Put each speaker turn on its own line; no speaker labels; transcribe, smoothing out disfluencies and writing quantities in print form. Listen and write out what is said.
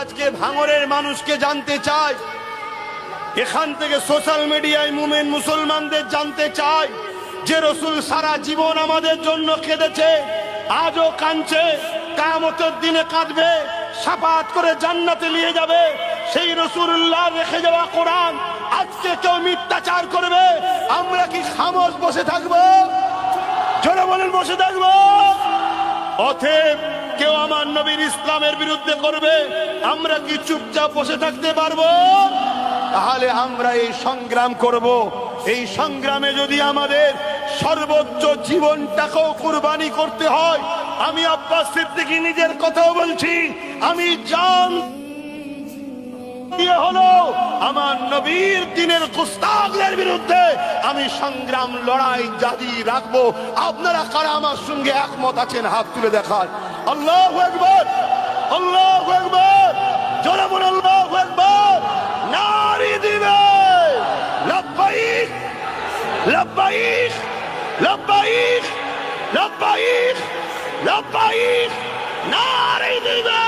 আজকে ভাঙরের মানুষকে জানতে চাই, এখান থেকে সোশ্যাল মিডিয়ায় মুমিন মুসলমানদের জানতে চাই যে রসুল সারা জীবন আমাদের জন্য কেঁদেছে, আজও কাঁদছে, কিয়ামতের দিনে কাঁদবে, শাফাআত করে জান্নাতে নিয়ে যাবে। সেই রাসূলুল্লাহ রেখে যাওয়া কোরআন আজকে কেউ মিথ্যাচার করবে, আমরা কি খামোশ বসে থাকবো? জোরে বলেন, বসে থাকবো? অতএব কেউ আমার নবীর ইসলামের বিরুদ্ধে করবে, আমরা কি চুপচাপ বসে থাকতে পারবো? তাহলে আমরা এই সংগ্রাম করব। এই সংগ্রামে যদি আমাদের সর্বোচ্চ জীবনটাকেও কুরবানি করতে হয়, আমি আব্বাস সিদ্দিকী নিজের কথাও বলছি, আমি জান দিয়ে হলো আমার নবীর দ্বীনের কুস্তাগদের বিরুদ্ধে আমি সংগ্রাম লড়াই জারি রাখবো। আপনারা কারা আমার সঙ্গে একমত আছেন? হাত তুলে দেখান। আল্লাহু আকবার, আল্লাহু আকবার, জোরে বলুন আল্লাহু আকবার। নারে দিবে লব্বাইক লব্বাইক লব্বাইক লব্বাইক লব্বাইক, নারে দিবে